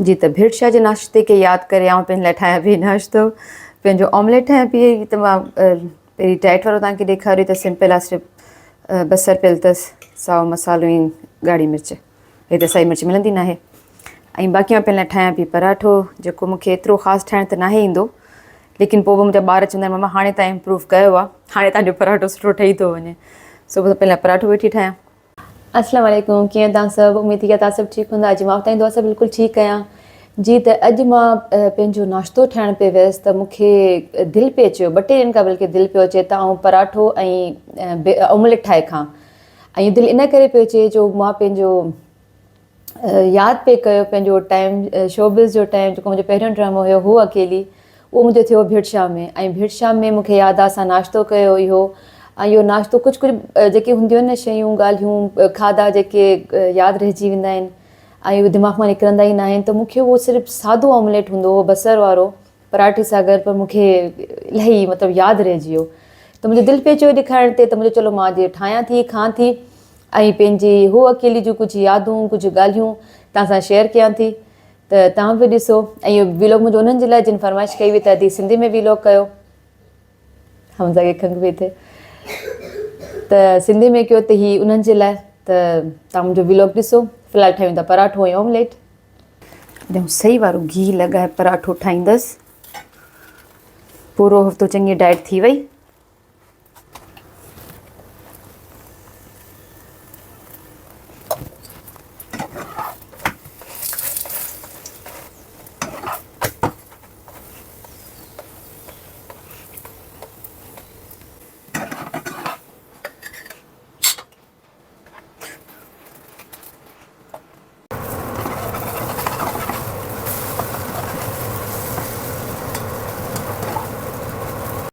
जी त भिड़शा जे नाश्ते खे यादि करे आउं पंहिंजे लाइ ठाहियां पई नाश्तो। पंहिंजो ऑमलेट ठाहियां पई त मां पहिरीं डाइट वारो तव्हांखे ॾेखारियो त सिंपल आहे, सिर्फ़ु बसरु पियल अथसि, साओ मसालो ऐं ॻाढ़ी मिर्च। हे त साई मिर्च मिलंदी नाहे। ऐं बाक़ी मां पंहिंजे लाइ ठाहियां पई पराठो, जेको मूंखे एतिरो ख़ासि ठाहिण त नाहे ईंदो, लेकिन पोइ बि मुंहिंजा ॿार चवंदा आहिनि मम्मा हाणे तव्हां इम्प्रूव कयो आहे, हाणे तव्हांजो पराठो सुठो ठही थो वञे। सो पंहिंजे लाइ पराठो वेठी ठाहियां। अस्सलाम वालेकुम, कीअं तव्हां सभु? उमेद थी आहे तव्हां सभु ठीकु हूंदा। अॼु मां तव्हांजी दुआ सां बिल्कुलु ठीकु आहियां। जी त अॼु मां पंहिंजो नाश्तो ठाहिण पे वियसि त मूंखे दिलि पिए अचियो, 2 टे ॾींहंनि खां बल्कि दिलि पियो अचे त आउं पराठो ऐं ऑमलेट ठाहे खां। ऐं दिलि इन करे पियो अचे जो मां पंहिंजो यादि पे कयो पंहिंजो टाइम, शोबिज़ जो टाइम, जेको मुंहिंजो पहिरियों ड्रामो हुयो हू अकेली, उहो मुंहिंजो थियो भिड़शा में। ऐं भिड़शा में मूंखे यादि आहे असां नाश्तो कयो इहो, ऐं इहो नाश्तो कुझु जेके हूंदियूं आहिनि न शयूं, ॻाल्हियूं, खाधा जेके यादि रहिजी वेंदा आहिनि ऐं उहे दिमाग़ मां निकिरंदा ई न आहिनि। त मूंखे उहो सिर्फ़ु सादो ऑमलेट हूंदो हुओ, बसर वारो, पराठे सां गॾु, पर मूंखे इलाही मतिलबु यादि रहिजी वियो। त मुंहिंजो दिलि पिए चयो ॾेखारण ते, त मुंहिंजो चलो मां अॼु ठाहियां थी, खां थी, ऐं पंहिंजी हू अकेली जूं कुझु यादूं, कुझु ॻाल्हियूं तव्हां सां शेयर कयां थी, त तव्हां बि ॾिसो। ऐं इहो व्लॉग मुंहिंजो उन्हनि जे लाइ जिन फरमाइश कई हुई त अॼु सिंधी में व्लॉग कयो, हमज़ा खे खंघि पई थिए त सिंधी में कयो, त हीअ उन्हनि जे लाइ। त तव्हां मुंहिंजो व्लॉग ॾिसो। फ़िलहालु ठाहियूं था पराठो ऐं ऑमलेट। ॼण सही वारो घी लॻाए पराठो ठाहींदसि। पूरो हफ़्तो चङी डाइट थी वई।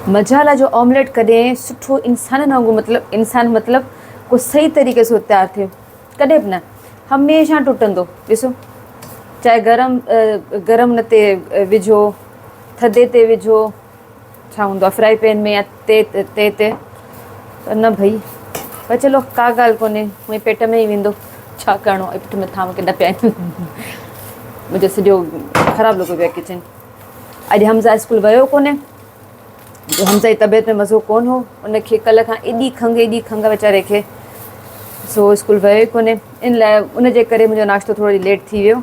मजाला जो ऑमलेट कॾहिं सुठो इंसाननि वांगुरु, मतिलबु इंसान मतिलबु को सही तरीक़े सां तयारु थियो कॾहिं बि न, हमेशह टुटंदो। ॾिसो, चाहे गरम न ते विझो, थधे ते विझो, छा हूंदो आहे फ्राई पैन में या ते न भई। पर चलो का ॻाल्हि कोन्हे, मुंहिंजे पेट में ई वेंदो, छा करिणो आहे। पुठ में थाम के न पिया आहिनि। मुंहिंजो सॼो ख़राबु लॻो पियो आहे किचन। अॼु हमज़ा स्कूल वियो कोन्हे, हमज़ा जी तबियत में मज़ो कोन हो, उनखे कल्ह खां एॾी खंघि वीचारे खे, सो स्कूल वियो ई कोन्हे। इन लाइ उनजे करे मुंहिंजो नाश्तो थोरो लेट थी वियो,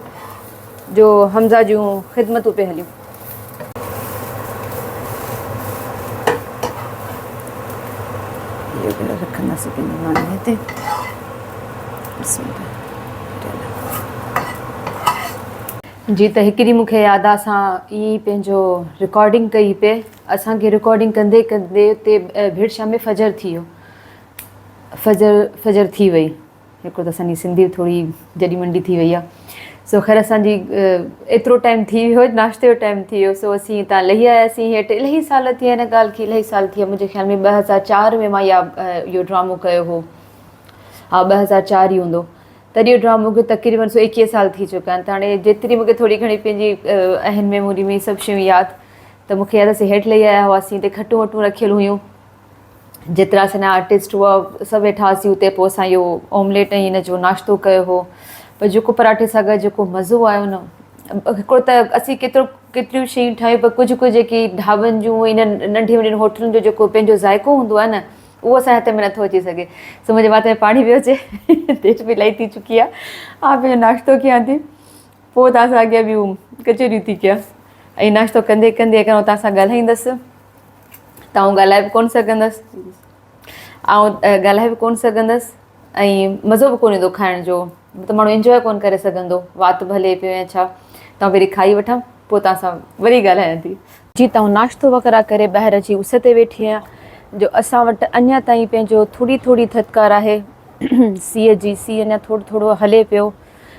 जो हमज़ा जूं ख़िदमतूं पे हलियूं। इहो रखंदासीं पंहिंजे मानी ते। जी त हिकु ॾींहुं मूंखे यादि आहे, असां ईअं पंहिंजो रिकॉर्डिंग कई पे, असांखे रिकॉर्डिंग कंदे कंदे उते भिड़शा में फजर थी वियो। फजर थी वई। हिकिड़ो त असांजी सिंधी थोरी जॾी मंडी थी वई आहे। सो ख़ैर असांजी एतिरो टाइम थी वियो, नाश्ते जो टाइम थी वियो। सो असीं हितां लही आयासीं हेठि। इलाही साल थी विया हिन ॻाल्हि खे, इलाही साल थी विया। मुंहिंजे ख़्याल में 2004 में मां इहो ड्रामो कयो हो। हा, 2004 ई हूंदो। तॾहिं इहो ड्रामो खे तक़रीबन 21 साल थी चुका आहिनि। त हाणे जेतिरी मूंखे थोरी घणी पंहिंजी अहन मेमोरी में सभु शयूं यादि, त मूंखे यादि असीं हेठि लही आया हुआसीं, हिते खटूं वटूं रखियल हुयूं, जेतिरा असांजा आर्टिस्ट हुआ सभु वेठा हुआसीं हुते। पोइ असां इहो ऑमलेट ऐं हिन जो नाश्तो कयो हो। पर जेको पराठे सां गॾु जेको मज़ो आयो न, हिकिड़ो त असीं केतिरियूं शयूं ठाहियूं, पर कुझु जेकी ढाबनि जूं, इन नंढी वॾियुनि होटलुनि जो जेको पंहिंजो ज़ाइक़ो हूंदो आहे न, उहो असांजे हथ में नथो अची सघे। सो मुंहिंजे वात में पाणी पियो अचे, देरि बि इलाही थी चुकी आहे। पंहिंजो नाश्तो कयां थी, पोइ तव्हां सां अॻियां ॿियूं कचरियूं थी कयां। ऐं नाश्तो कंदे कंदे अगरि तव्हां सां ॻाल्हाईंदसि त आउं ॻाल्हाए बि कोन सघंदसि, ऐं मज़ो बि कोन ईंदो खाइण जो, त माण्हू इंजॉय कोन करे सघंदो। वात बि हले पियो या छा। तव्हां पहिरीं खाई वठां, पोइ तव्हां सां वरी ॻाल्हायां थी। जी तव्हां नाश्तो वग़ैरह करे ॿाहिरि अची उस ते वेठी आहियां, जो असां वटि अञा ताईं पंहिंजो थोरी थधिकार आहे। सीउ अञा थोरो हले पियो,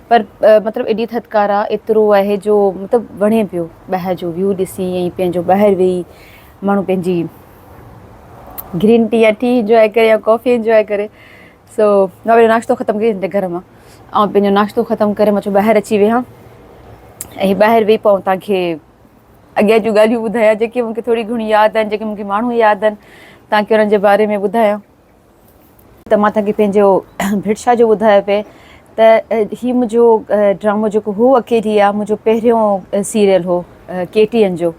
पर मतिलबु एॾी थधिकार आहे, एतिरो आहे जो मतिलबु वणे पियो ॿाहिरि जो व्यू ॾिसी। ऐं पंहिंजो ॿाहिरि वेही माण्हू पंहिंजी ग्रीन टी या टी इंजॉय करे या कॉफ़ी इंजॉय करे। सो मां पंहिंजो नाश्तो ख़तमु कई हिन घर मां, ऐं पंहिंजो नाश्तो ख़तमु करे मां चयो ॿाहिरि अची वियां, ऐं ॿाहिरि वेही पोइ तव्हांखे अॻियां जूं ॻाल्हियूं ॿुधायां, जेके मूंखे थोरी घणी यादि आहिनि, जेके मूंखे माण्हू यादि आहिनि, तव्हांखे उन्हनि जे बारे में ॿुधायां। त मां तव्हांखे पंहिंजो भिड़शा जो ॿुधायो पिए ही मुंहिंजो ड्रामो जेको हो अकेली आहे मुंहिंजो पहिरियों सीरियल हो KTN जो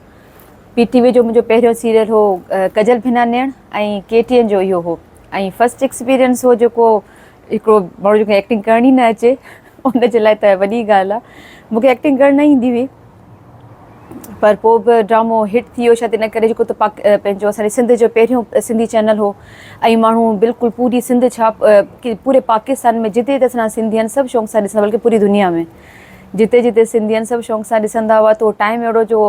PTV जो मुंहिंजो पहिरियों सीरियल हो कजल भिना नेण ऐं KTN जो इहो हो ऐं फस्ट एक्सपीरियंस हो जेको हिकिड़ो माण्हू जेको एक्टिंग करणी न अचे उन जे लाइ त वॾी ॻाल्हि आहे मूंखे एक्टिंग करणु न ईंदी हुई पर पोइ बि ड्रामो हिट थी वियो शायदि इन करे जेको त पंहिंजो असांजे सिंध जो पहिरियों सिंधी चैनल हो ऐं माण्हू बिल्कुलु पूरी सिंध छा पूरे पाकिस्तान में जिते जिते असां सिंधी आहिनि सभु शौक़ु सां ॾिसंदा बल्कि पूरी दुनिया में जिते जिते सिंधी आहिनि सभु शौक़ु सां ॾिसंदा हुआ त उहो टाइम अहिड़ो जो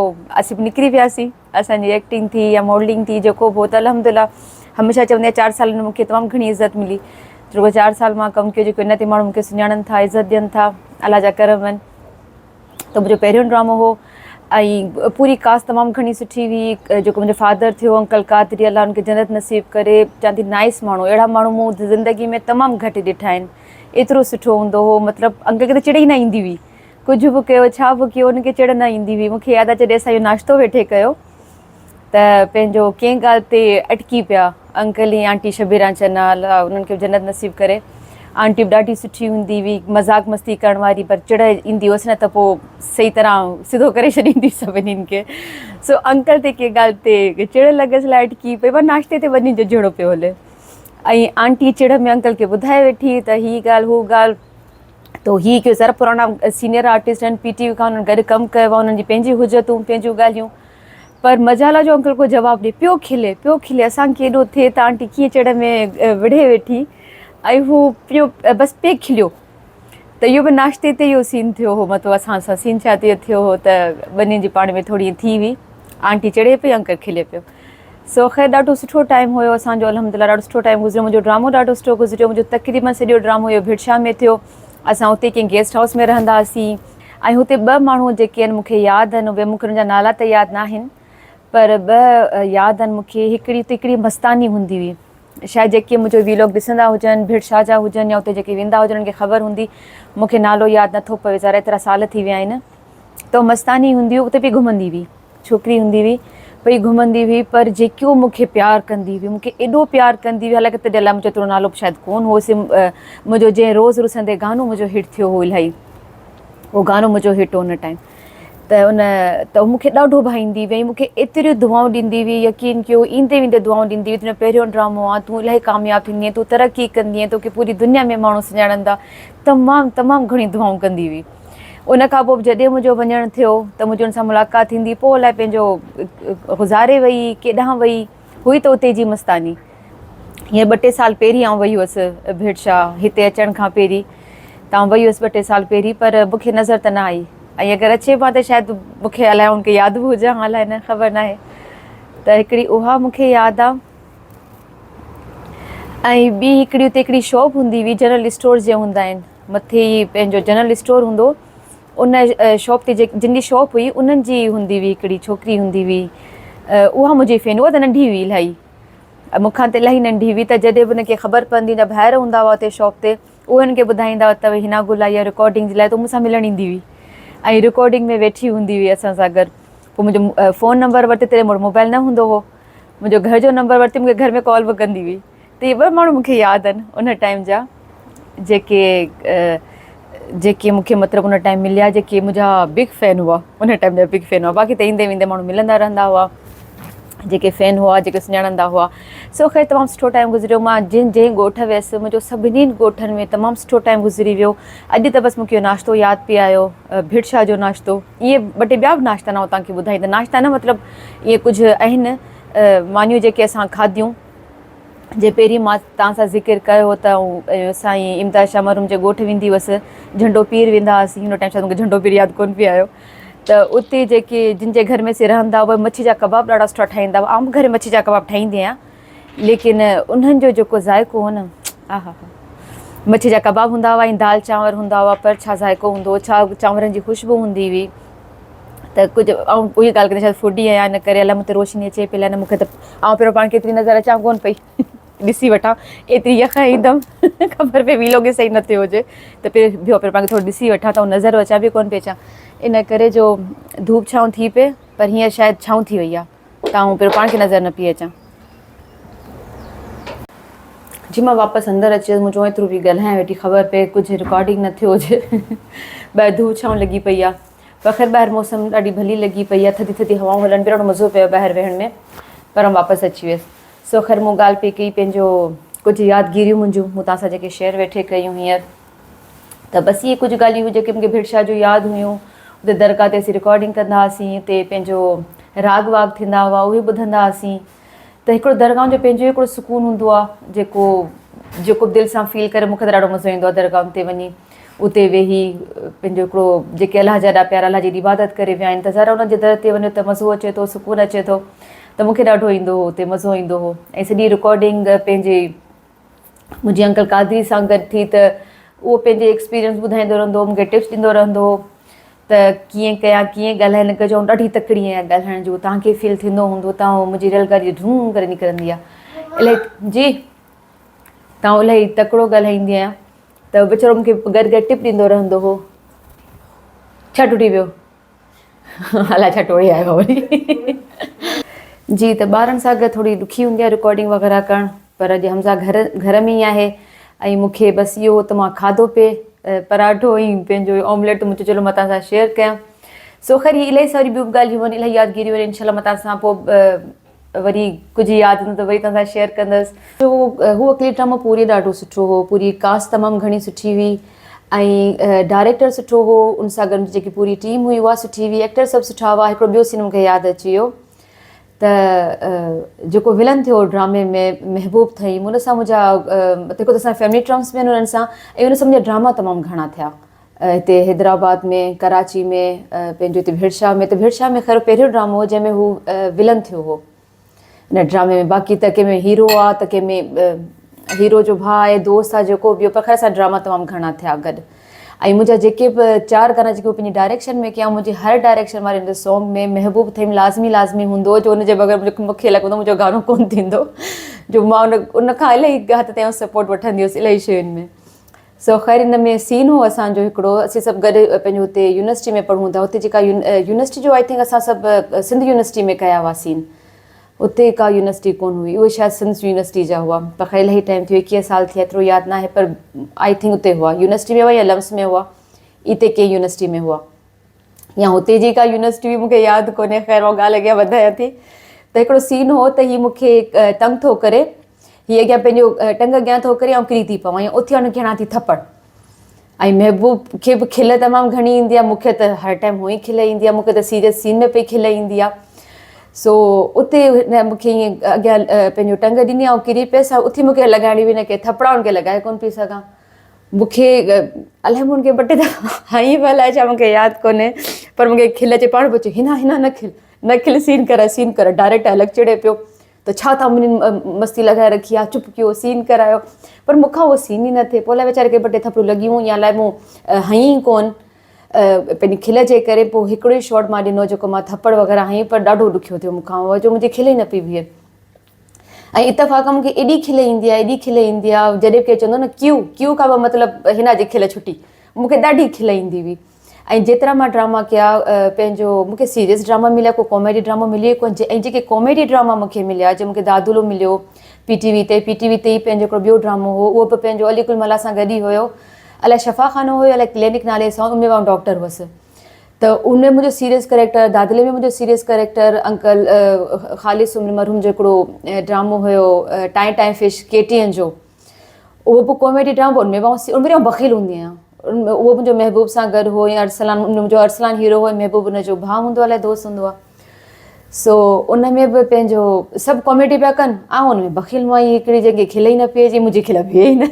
असीं बि निकिरी वियासीं असांजी एक्टिंग थी या मॉडलिंग थी जेको बि हो त अलहमदिल्ला हमेशह चवंदी आहियां 4 सालनि में मूंखे तमामु घणी इज़त मिली जेको 4 साल मां कमु कयो जेको इन ते माण्हू मूंखे सुञाणनि था इज़त ॾियनि था अलाह जा करम आहिनि त मुंहिंजो पहिरियों ड्रामो हो ऐं पूरी कास्ट तमामु घणी सुठी हुई जेको मुंहिंजो फादर थियो अंकल कादरी अलाह उनखे जन्नत नसीब करे चवां थी नाइस माण्हू अहिड़ा माण्हू मूं ज़िंदगी में तमामु घटि ॾिठा आहिनि एतिरो सुठो हूंदो हो मतिलबु अंकल खे त चिड़ ई न ईंदी हुई कुझु बि कयो छा बि कयो उनखे चिड़ न ईंदी हुई मूंखे यादि आहे जॾहिं असां इहो नाश्तो वेठे कयो त पंहिंजो कंहिं ॻाल्हि ते अटकी पिया अंकल ऐं आंटी शबीरा चन्ना अलाह उन्हनि खे जन्नत नसीब करे आंटी बि ॾाढी सुठी हूंदी हुई मज़ाक मस्ती करण वारी पर चिड़ ईंदी हुअसि न त पोइ सही तरह सिधो करे छॾींदी सभिनीनि खे सो अंकल ते कंहिं ॻाल्हि ते चिड़ लॻसि लाइ अटकी पई पर नाश्ते ते वञी जहिड़ो पियो हले ऐं आंटी चिड़ में अंकल खे ॿुधाए वेठी त हीअ ॻाल्हि हू ॻाल्हि तो हीअ कयो ज़रा पुराणा सीनियर आर्टिस्ट आहिनि PTV खां उन्हनि गॾु कमु कयो आहे उन्हनि जी पंहिंजी हुजतूं पंहिंजूं ॻाल्हियूं पर मजाला जो अंकल को जवाबु ॾे पियो खिले असांखे एॾो थिए त आंटी कीअं चिड़ में विढ़े वेठी ऐं हू पियो बसि पे खिलियो त इहो बि नाश्ते ते इहो सीन थियो हो मतिलबु असां सां सीन छा थियो हो त ॿिन्हिनि जी पाण में थोरी थी हुई आंटी चिड़े पई अंकल खिले पियो सो ख़ैर ॾाढो सुठो टाइम हुयो असांजो अल्हम्दुलिल्लाह ॾाढो सुठो टाइम गुज़रियो मुंहिंजो ड्रामो ॾाढो सुठो गुज़रियो मुंहिंजो तक़रीबन सॼो ड्रामो इहो भिड़शा में थियो असां हुते कंहिं गेस्ट हाउस में रहंदा हुआसीं ऐं हुते 2 माण्हू जेके आहिनि मूंखे यादि आहिनि उहे मूंखे हुनजा नाला त यादि न आहिनि पर 2 यादि आहिनि मूंखे हिकिड़ी मस्तानी हूंदी हुई शायदि जेके मुंहिंजो वीलॉग ॾिसंदा हुजनि भिड़शा जा हुजनि या हुते जेके वेंदा हुजनि उन्हनि खे ख़बर हूंदी मूंखे नालो यादि नथो पवे ज़रा एतिरा साल थी विया आहिनि त मस्तानी हूंदी हुई उते पई घुमंदी हुई छोकिरी हूंदी हुई पई घुमंदी हुई पर जेकियूं मूंखे प्यारु कंदी हुई मूंखे एॾो प्यारु कंदी हुई हालांकि तॾहिं अलाए मुंहिंजो एतिरो नालो शायदि कोन हुओसीं मुंहिंजो जंहिं रोज़ु रुसंदे गानो मुंहिंजो हिट थियो हो इलाही उहो गानो मुंहिंजो हिट हो उन टाइम त मूंखे ॾाढो भाईंदी हुई मूंखे एतिरियूं दुआऊं ॾींदी हुई यकीन कयो ईंदे वेंदे दुआऊं ॾींदी हुई तुंहिंजो पहिरियों ड्रामो आहे तूं इलाही कामयाबु थींदीअं तूं तरक़ी कंदीअं तोखे पूरी दुनिया में माण्हू सुञाणंदा तमामु घणी दुआऊं कंदी हुई उन खां पोइ जॾहिं मुंहिंजो वञणु थियो त मुंहिंजो हुन सां मुलाक़ात थींदी पोइ अलाए पंहिंजो गुज़ारे वई केॾांहुं वई हुई त उते जी मस्तानी हीअं 2-टे साल पहिरीं आउं वई हुअसि भिड़शा हिते अचण खां पहिरीं त आउं वई हुअसि 2-टे साल पहिरीं पर मूंखे नज़र त न आई ऐं अगरि अचे मां त शायदि मूंखे अलाए उनखे यादि बि हुजां अलाए न ख़बर न आहे त हिकिड़ी उहा मूंखे यादि आहे ऐं ॿी हिकिड़ी शॉप हूंदी हुई जनरल स्टोर जे हूंदा आहिनि मथे ई पंहिंजो जनरल स्टोर हूंदो उन शॉप ते जिन जी शॉप हुई उन्हनि जी हूंदी हुई हिकिड़ी छोकिरी हूंदी हुई उहा मुंहिंजी फेन उहा त नंढी हुई इलाही मूंखां त इलाही नंढी हुई त जॾहिं बि हुनखे ख़बर पवंदी त ॿाहिरि हूंदा हुआ हुते शॉप ते उहे हुनखे ॿुधाईंदा हुआ त हिना गुल आई आहे रिकॉर्डिंग जे लाइ त मूंसां मिलणु ईंदी हुई ऐं रिकॉर्डिंग में वेठी हूंदी हुई असां सां गॾु पोइ मुंहिंजो फ़ोन नंबर वरिते तॾहिं वटि मोबाइल न हूंदो हो मुंहिंजो घर जो नंबर वरिते मूंखे घर में कॉल बि कंदी हुई त इहे 2 माण्हू मूंखे यादि आहिनि उन टाइम जा जेके मूंखे मतिलबु उन टाइम मिलिया जेके मुंहिंजा बिग फ़ैन हुआ उन टाइम जा बिग फ़ैन हुआ बाक़ी त ईंदे वेंदे माण्हू मिलंदा रहंदा हुआ जेके फ़ैन हुआ जेके सुञाणंदा हुआ सो ख़ैर तमामु सुठो टाइम गुज़रियो मां जंहिं ॻोठ वियसि मुंहिंजो सभिनीनि ॻोठनि में तमामु सुठो टाइम गुज़री वियो अॼु त बसि मूंखे इहो नाश्तो यादि पई आयो भिड़शा जो नाश्तो इहे 2-टे ॿिया बि नाश्ता न तव्हांखे ॿुधाईंदा नाश्ता न मतिलबु इहे कुझु आहिनि मानियूं जेके असां खाधियूं जे पहिरीं मां तव्हां सां ज़िक्र कयो त साईं इम्तियाज़ शाह मरहूम जे ॻोठु वेंदी हुअसि झंडो पीर वेंदा हुआसीं हिन टाइम शायदि मूंखे झंडो पीर यादि कोन पियो आयो त उते जेके जिन जे घर में से रहंदा उहे मच्छी जा कबाब ॾाढा सुठा ठाहींदा हुआ आउं घर मच्छी जा कबाब ठाहींदी आहियां लेकिन उन्हनि जो जेको ज़ाइक़ो हो न हा मच्छी जा कबाब हूंदा हुआ ऐं दाल चांवर हूंदा हुआ पर छा ज़ाइक़ो हूंदो हो छा चांवरनि जी ख़ुशबू हूंदी हुई त कुझु ऐं उहा ॻाल्हि कंदी शायदि फूडी आहियां इन करे अलाए मूं ते रोशनी अचे पई न मूंखे त पहिरियों पाण केतिरी नज़र अचां कोन पई ॾिसी वठां एतिरी यख ईंदमि ख़बर पई वीलॉग सही न थियो हुजे त पहिरियों पाण खे थोरो ॾिसी वठां त नज़र अचां बि कोन पई अचां इन करे जो धूप छांव थी पए पर हीअं शायदि छांव थी वई आहे त आउं पहिरियों पाण खे नज़र न पई अचां जी मां वापसि अंदरि अची वियसि, मूं चयो एतिरो बि ॻाल्हायां वेठी, ख़बर पए कुझु रिकॉर्डिंग न थियो हुजे। ॿाहिरि धूड़ छांव लॻी पई आहे, पर ख़ैर ॿाहिरि मौसम ॾाढी भली लॻी पई आहे, थधी थधी हवाऊं हलनि पियो, ॾाढो मज़ो पियो ॿाहिरि वेहण में, पर वापसि अची वियसि। सो ख़ैर मूं ॻाल्हि पई कई पंहिंजो कुझु यादगिरियूं मुंहिंजूं मूं तव्हां सां जेके शेयर वेठे कयूं हींअर, त बसि इहे कुझु ॻाल्हियूं हुई जेके मूंखे भिड़शा जो यादि हुयूं। उते दरगाह ते असीं रिकॉर्डिंग कंदा हुआसीं, हुते पंहिंजो राग वाग थींदा हुआ उहे ॿुधंदा हुआसीं। त हिकिड़ो दरगाह जो पंहिंजो हिकिड़ो सुकून हूंदो आहे जेको दिलि सां फील करे, मूंखे त ॾाढो मज़ो ईंदो आहे दरगाह ते वञी, उते वेही पंहिंजो हिकिड़ो जेके अलाह जा एॾा प्यारा अलाह जी इबादत करे विया आहिनि, त ज़रा उन जे दर ते वञो त मज़ो अचे थो, सुकून अचे थो, त मूंखे ॾाढो ईंदो हो, उते मज़ो ईंदो हो। ऐं सॼी रिकॉर्डिंग पंहिंजे मुंहिंजी अंकल कादरी सां गॾु थी, त उहो पंहिंजे एक्सपीरियंस ॿुधाईंदो रहंदो हो, मूंखे टिप्स ॾींदो रहंदो हो, त कीअं कयां, कीअं ॻाल्हाए न कजो, ॾाढी तकड़ी आहियां ॻाल्हाइण जो, तव्हांखे फील थींदो हूंदो, तव्हां मुंहिंजी रेलगाॾी ढूं करे निकिरंदी आहे इलाही जी, तव्हां इलाही तकिड़ो ॻाल्हाईंदी आहियां। त वीचारो मूंखे गॾु गॾु टिप ॾींदो रहंदो हो। छा टुटी वियो? अलाए छा टोड़े आयो वरी। जी, त ॿारनि सां गॾु थोरी ॾुखी हूंदी आहे रिकॉर्डिंग वग़ैरह करणु, पर अॼु हमज़ा घर में ई आहे, ऐं मूंखे बसि इहो त मां खाधो पिए पराठो ऐं पंहिंजो ऑमलेट, मुंहिंजो चलो मां तव्हां सां शेयर कयां। सो ख़ैर इलाही सारी ॿियूं ॻाल्हियूं आहिनि, इलाही यादगिरियूं आहिनि, इनशाला मां तव्हां सां पोइ वरी कुझु यादि ईंदो त वरी तव्हां सां शेयर कंदसि। उहो अकेली ड्रामो पूरी ॾाढो सुठो हो, पूरी कास्ट तमामु घणी सुठी हुई, ऐं डायरेक्टर सुठो हो, उन सां गॾु जेकी पूरी टीम हुई उहा सुठी हुई, एक्टर सभु सुठा हुआ। हिकिड़ो ॿियो सीन मूंखे यादि अची वियो, त जेको विलन थियो ड्रामे में महबूब अथई, हुन सां मुंहिंजा जेको त असां फैमिली टर्म्स में आहिनि उन्हनि सां, ऐं उन सां मुंहिंजा ड्रामा तमामु घणा थिया हिते हैदराबाद में, कराची में, पंहिंजो हिते भिड़शा में। त भिड़शा में ख़ैर पहिरियों ड्रामो हो जंहिंमें हू विलन थियो हो हिन ड्रामे में, बाक़ी त कंहिंमें हीरो आहे, त कंहिंमें हीरो जो भाउ आहे, दोस्त आहे, जेको बि हो, पर ख़ैर असां ड्रामा तमामु घणा थिया गॾु। ऐं मुंहिंजा जेके बि 4 गाना जेके पंहिंजी डायरेक्शन में कया, मुंहिंजे हर डायरेक्शन वारे हिन सॉन्ग में महबूब थिम लाज़मी हूंदो, जो हुनजे बग़ैर मूंखे लॻंदो मुंहिंजो गानो कोन्ह थींदो, जो मां उन खां इलाही हथ ताईं सपोर्ट वठंदी हुअसि इलाही शयुनि में। सो ख़ैर हिन में सीन हो असांजो हिकिड़ो, असीं सभु गॾु पंहिंजो हुते यूनिवर्सिटी में पढ़ूं था, हुते जेका यूनिवर्सिटी जो आई थिंक असां सभु सिंध यूनिवर्सिटी में कया हुआ सीन, उते का यूनिवर्सिटी कोन हुई, उहे शायदि सिंध यूनिवर्सिटी जा हुआ, पर ख़ैर इलाही टाइम थियो, 21 साल थिया, एतिरो यादि न आहे, पर आई थिंक उते हुआ, यूनिवर्सिटी में हुआ या लम्स में हुआ, हिते कंहिं यूनिवर्सिटी में हुआ, या हुते जी का यूनिवर्सिटी हुई मूंखे यादि कोन्हे। ख़ैर मां ॻाल्हि अॻियां वधायां थी, त हिकिड़ो सीन हो त हीअ मूंखे तंग थो करे, हीअ अॻियां पंहिंजो टंग अॻियां थो करे, ऐं किरी थी पवां, ऐं उथी वञी हणां थी थप्पड़, ऐं महबूब खे बि खिल तमामु घणी ईंदी आहे, मूंखे त हर टाइम हुअं ई खिल ईंदी आहे, मूंखे त सीरियस सीन में पई खिल ईंदी आहे। सो उते मूंखे ईअं अॻियां पंहिंजो टंग ॾिनी, ऐं किरी पियसि, उथी मूंखे लॻाइणी बि न के थप्पड़, हुनखे लॻाए कोन्ह पई सघां। मूंखे अलाए मूंखे ॿ टे दफ़ा हई बि अलाए छा मूंखे यादि कोन्हे, पर मूंखे खिल अचे, पाण बि हिन न खिल, सीन कर, डायरेक्ट अलॻि चिड़े पियो, त छा तव्हां मुंहिंजी मस्ती लॻाए रखी आहे, चुप कयो, सीन करायो, पर मूंखां उहो सीन ई न थिए। पोइ अलाए वीचारे खे ॿ टे थप्पड़ूं लॻियूं, या अलाए मूं हई कोन्ह पंहिंजी खिल जे करे, पोइ हिकिड़ो ई शॉट मां ॾिनो जेको मां थप्पड़ वग़ैरह हई, पर ॾाढो ॾुखियो थियो मूंखां उहो, जो मुंहिंजी खिल ई न पई बीहे। ऐं इतफ़ाक़ मूंखे एॾी खिल ईंदी आहे, जॾहिं केरु चवंदो न क्यू खां बि मतिलबु हिन जी खिल छुटी, मूंखे ॾाढी खिल ईंदी हुई। ऐं जेतिरा मां ड्रामा कया, पंहिंजो मूंखे सीरियस ड्रामा मिलिया, को कॉमेडी ड्रामा मिली कोन, ऐं जेके कॉमेडी ड्रामा मूंखे मिलिया, जो मूंखे दादुलो मिलियो पीटीवी ते ई पंहिंजो हिकिड़ो ॿियो ड्रामो हो, उहो बि पंहिंजो अली कुल मला सां गॾु ई हुयो, अलाए शफ़ा खानो हुयो, अलाए क्लिनिक नाले सां, उनमें मां डॉक्टर हुअसि, त उनमें मुंहिंजो सीरियस करेक्टर, दादले में मुंहिंजो सीरियस करेक्टर, अंकल ख़ालिस मरहूम जो हिकिड़ो ड्रामो हुयो टाइम फिश KTN जो, उहो बि कॉमेडी ड्रामो, उनमें मां बख़ील हूंदी आहियां, उहो मुंहिंजो महबूब सां गॾु हो, या मुंहिंजो अरसलान हीरो हो, महबूब हुनजो भाउ हूंदो आहे, अलाए दोस्त हूंदो आहे। सो उन में बि पंहिंजो सभु कॉमेडी पिया कनि, ऐं हुन में बख़ील मां ई हिकिड़ी जॻहि खिल ई न पई अचे, मुंहिंजी खिल बीहे ई न।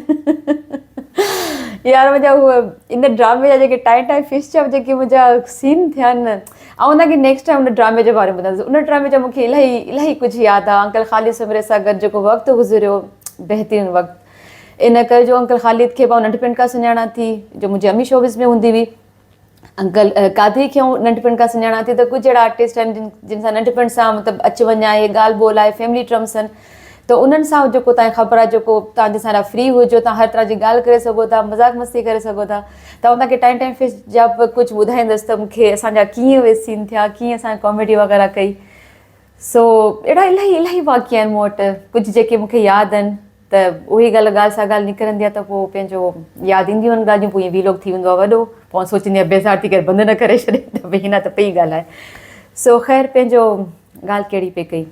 यार मुंहिंजा उहे इन ड्रामे जा जेके टाइम फिश जा जेके मुंहिंजा सीन थिया आहिनि, ऐं हुनखे नेक्स्ट टाइम उन ड्रामे जे बारे में ॿुधाईंदसि, उन ड्रामे जा मूंखे इलाही कुझु यादि आहे। अंकल ख़ालिद समरे सां गॾु जेको वक़्तु गुज़रियो, बहितरीनु वक़्तु, इन करे जो अंकल ख़ालिद खे मां नंढपण खां सुञाणा थी, जो मुंहिंजी अमी शोबिस में हूंदी हुई, अंकल कादरी खे नंढपण खां सुञाणा थी, त कुझु अहिड़ा आर्टिस्ट आहिनि जिन सां नंढपण सां मतिलबु अचु वञु आहे, ॻाल्हि ॿोल आहे, फैमिली टर्म्स आहिनि, त उन्हनि सां जेको तव्हांखे ख़बर आहे, जेको तव्हां जे सां फ्री हुजो, तव्हां हर तरह जी ॻाल्हि करे सघो था, मज़ाक मस्ती करे सघो था, त तव्हांखे टाइम फिश जा बि कुझु ॿुधाईंदसि, त मूंखे असांजा कीअं उहे सीन थिया, कीअं असां कॉमेडी वग़ैरह कई। सो अहिड़ा इलाही वाक़िया आहिनि मूं वटि, कुझु जेके मूंखे यादि आहिनि, त उही ॻाल्हि सां ॻाल्हि निकिरंदी आहे त पोइ पंहिंजो यादि ईंदियूं आहिनि ॻाल्हियूं, पोइ ईअं वीलॉग थी वेंदो आहे वॾो, पोइ सोचींदी आहियां बेज़ार थी करे बंदि न करे छॾे त भई हिन त पई ॻाल्हाए। सो ख़ैर पंहिंजो ॻाल्हि कहिड़ी पई कई,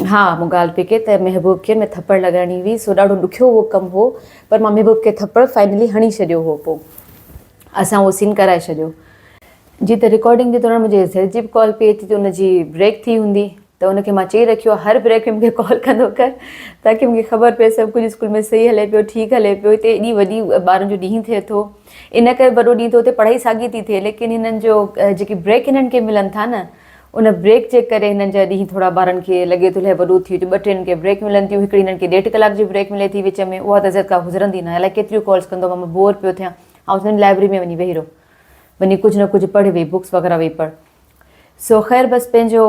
हा मूं ॻाल्हि पई कई त महबूब खे में थप्पड़ लॻाइणी हुई। सो ॾाढो ॾुखियो उहो कमु हो, पर मां महबूब खे थप्पड़ फाइनली हणी छॾियो हो। पोइ असां उहो सीन कराए छॾियो। जी त रिकॉर्डिंग जे दौरान मुंहिंजे ज़र जी बि कॉल पई अचे त उनजी ब्रेक थी हूंदी, त उनखे मां चई रखियो आहे हर ब्रेक में मूंखे कॉल कंदो कर, ताकी मूंखे ख़बर पए सभु कुझु स्कूल में सही हले पियो, ठीकु हले पियो। हिते एॾी वॾी ॿारनि जो ॾींहुं थिए थो, इन करे वॾो ॾींहुं थो, हुते पढ़ाई साॻी थी थिए, लेकिन हिननि जो जेकी ब्रेक हिननि खे मिलनि था न, उन ब्रेक जे करे हिननि जा ॾींहुं थोरा ॿारनि खे लॻे थो इलाही वॾो थी वियो। 2-3 हिननि खे ब्रेक मिलनि थियूं, हिकिड़ी हिननि खे 1.5 कलाक जी ब्रेक मिले थी विच में, उहा त ज़रका गुज़रंदी न, अलाए केतिरियूं कॉल्स कंदो मां बोर पियो थियां। ऐं हुननि लाइब्रेरी में वञी वेही रहो, वञी कुझु न कुझु पढ़, वेही बुक्स वग़ैरह वेही पढ़। सो ख़ैर बसि पंहिंजो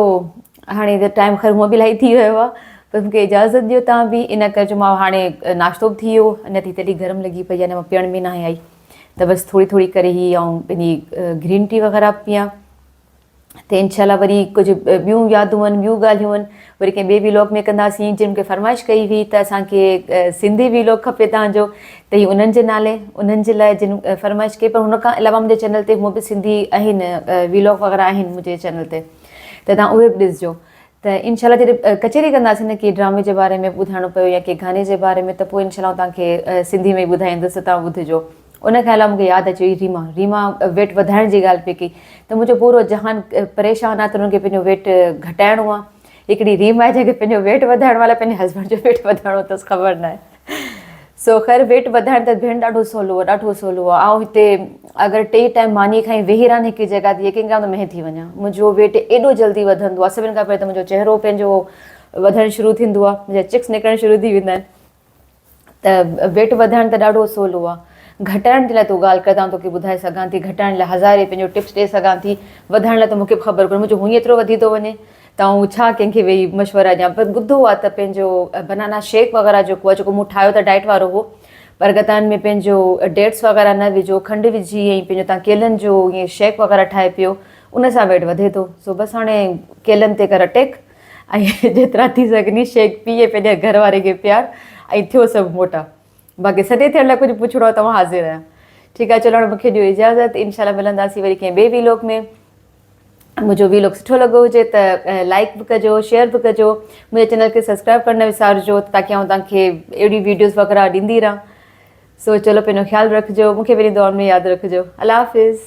हाणे त टाइम ख़ैर हूअं बि इलाही थी वियो आहे, पर मूंखे इजाज़त ॾियो तव्हां बि, इन करे जो मां हाणे नाश्तो बि थी वियो, अञा थी तॾहिं गरम लॻी पई आहे, अञा मां पीअण में न आई, त बसि थोरी थोरी करे ई ऐं पंहिंजी ग्रीन टी वग़ैरह पीआं, त इनशाला वरी कुझु ॿियूं यादूं आहिनि, ॿियूं ॻाल्हियूं आहिनि, वरी कंहिं ॿिए व्लॉग में कंदासीं। जिन मूंखे फरमाइश कई हुई त असांखे सिंधी व्लॉग खपे तव्हांजो, त हीअ उन्हनि जे नाले, उन्हनि जे लाइ जिन फरमाइश कई। पर हुन खां अलावा मुंहिंजे चैनल ते हूअं बि सिंधी आहिनि, व्लॉग वग़ैरह आहिनि मुंहिंजे चैनल ते, त तव्हां उहे बि ॾिसजो। त इनशाला जॾहिं कचेरी कंदासीं न, की ड्रामे जे बारे में ॿुधाइणो पियो या के गाने जे बारे में, त पोइ इनशाला तव्हांखे सिंधी में ॿुधाईंदसि, तव्हां ॿुधिजो। उन खां अलावा मूंखे यादि अची वई रीमा वेट वधाइण जी ॻाल्हि पई कई, त मुंहिंजो पूरो जहान परेशान आहे त हुनखे पंहिंजो वेट घटाइणो आहे। हिकिड़ी रीमा आहे जंहिंखे पंहिंजो वेट वधाइण वाला पंहिंजे हस्बैंड जो वेट वधाइणो अथसि, ख़बर न आहे। सो ख़ैर वेट वधाइण त भेण ॾाढो सवलो आहे, ॾाढो सवलो आहे। ऐं हिते अगरि 3 टाइम मानी खाई वेही रहनि हिकु जॻह ते, यकीन कयो त में थी वञा, मुंहिंजो वेट एॾो जल्दी वधंदो आहे। सभिनि खां पहिरियों त मुंहिंजो चहिरो पंहिंजो वधणु शुरू थींदो आहे, मुंहिंजा चिक्स निकिरणु शुरू थी वेंदा आहिनि। त वेट वधाइण त ॾाढो सवलो आहे। घटाइण जे लाइ तूं ॻाल्हि कर, तव्हां तोखे ॿुधाए सघां थी, घटाइण लाइ हज़ारे पंहिंजो टिप्स ॾेई सघां थी, वधाइण लाइ त मूंखे बि ख़बर कोन्हे, मुंहिंजो हुई एतिरो वधी थो वञे त आउं छा कंहिंखे वेही मशवरा ॾियां। पर ॿुधो आहे त पंहिंजो बनाना शेक वग़ैरह जेको आहे, जेको मूं ठाहियो त डाइट वारो हो, पर अगरि तव्हां में पंहिंजो डेट्स वग़ैरह न विझो, खंडु विझी ऐं पंहिंजो तव्हां केलनि जो ईअं शेक वग़ैरह ठाहे पियो, उन सां वेट वधे थो। सो बसि हाणे केलनि ते कर अटैक, ऐं जेतिरा थी सघनी शेक पीए पंहिंजे घर वारे खे प्यार, ऐं थियो सभु मोटा। बाक़ी सॼे थियण लाइ कुझु पुछिणो आहे तव्हां हाज़िर आहियां। ठीकु आहे, चलो हाणे मूंखे ॾियो इजाज़त, इनशाला मिलंदासीं वरी कंहिं ॿिए व्लॉग में। मुंहिंजो व्लॉग सुठो लॻो हुजे त लाइक बि कजो, शेयर बि कजो, मुंहिंजे चैनल खे सब्सक्राइब करणु न विसारिजो, ताकी आउं तव्हांखे अहिड़ी वीडियोज़ वग़ैरह ॾींदी रहां। सो चलो पंहिंजो ख़्यालु रखिजो, मूंखे वरी दुआ में यादि रखिजो। अल्लाह हाफ़िज़।